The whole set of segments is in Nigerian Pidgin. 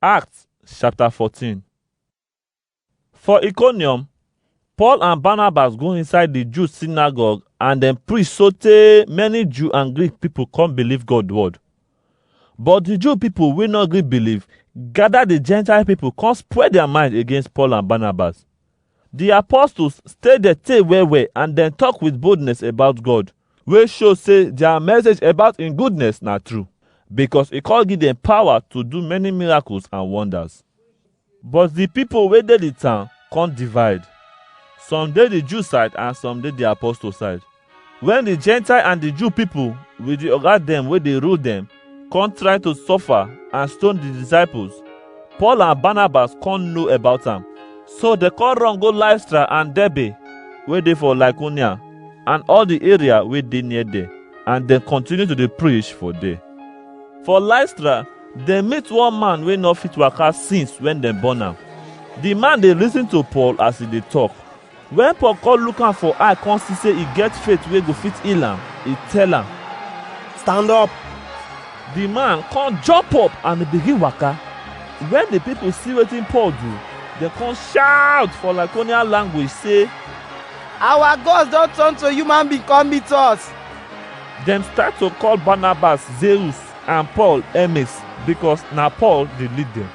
Acts chapter 14. For Iconium, Paul and Barnabas go inside the Jew synagogue and then preach sotey many Jew and Greek people come believe God's word. But the Jew people wey not gree believe gather the Gentile people come spread their mind against Paul and Barnabas. The apostles stay there tey well and then talk with boldness about God, wey show say their message about him goodness na true, because e come give them power to do many miracles and wonders. But the people wey dey the town come divide. Some dey the Jew side and some dey the apostle side. When the Gentile and the Jew people with the oga dem wey dey rule them come try to suffer and stone the disciples, Paul and Barnabas come know about am. So they come run go Lystra and Derbe wey dey for Lycaonia and all the area wey dey near there, and dem continue to dey preach for there. For Lystra, dem meet one man wey no fit waka since when dem born am. The man dey lis ten to Paul as he dey talk. When Paul come look am for eye come see say e get faith wey go fit heal am, e tell am, "Stand up." The man come jump up and begin waka. When the people see wetin Paul do, dem come shout for Lycaonia language say, "Our gods don turn to human being come meet us." Dem start to call Barnabas Zeus and Paul Hermes, because na Paul dey lead dem.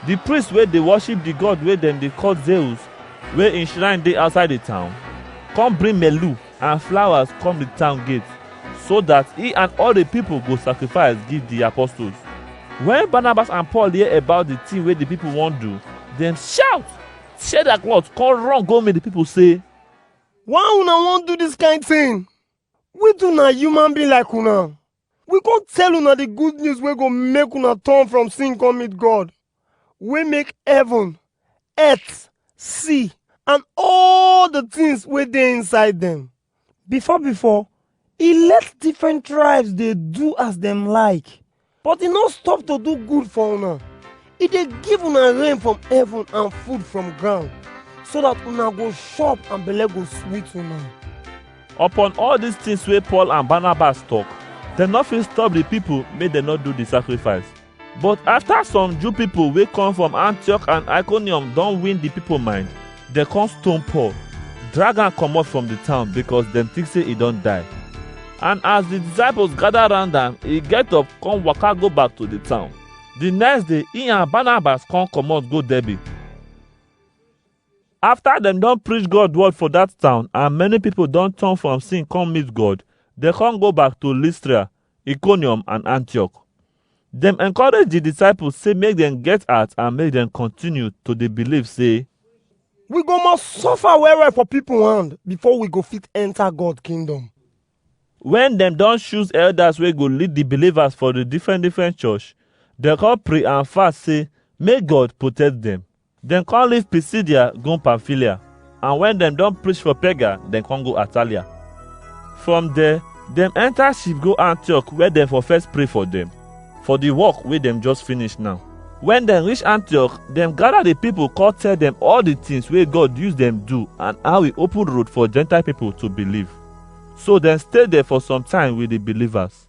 The priest wey dey worship the god wey dem dey call Zeus, wey im shrine dey outside the town, come bring melu and flowers come the town gate, so that he and all the people go sacrifice give the apostles. When Barnabas and Paul hear about the thing wey the people wan do, dem shout, tear their cloth, come run go meet the people say, "Why una wan do this kind thing? We do na human being like una. We come tell una the good news wey go make una turn from sin come meet God, wey make heaven, earth, sea, and all the things wey dey inside them. Before, e let different tribes dey do as dem like, but e no stop to do good for una. E dey give una rain from heaven and food from ground, so that una go chop and belle go sweet una." Upon all these things wey Paul and Barnabas talk, dem no fit stop the people make dem no do the sacrifice. But after some Jew people wey come from Antioch and Iconium don win the people mind, dem come stone Paul, drag am comot from the town because dem think say e don die. And as the disciples gather round am, e get up come waka go back to the town. The next day, he and Barnabas come comot go Derbe. After dem don preach God word for that town and many people don turn from sin come meet God, dem come go back to Lystra, Iconium and Antioch. Dem encourage the disciples say make dem get heart and make dem continue to dey believe say, "We go must suffer well for people hand before we go fit enter God kingdom." When dem don choose elders wey go lead the believers for the different church, dem come pray and fast say make God protect dem. Dem come leave Pisidia go Pamphylia, and when dem don preach for Perga, dem come go Atalia. From there, dem enter ship go Antioch where dem for first pray for dem, for the work wey dem just finish now. When dem reach Antioch, dem gather the people come tell dem all the things wey God use dem do and how he open road for Gentile people to believe. So dem stay there for some time with the believers.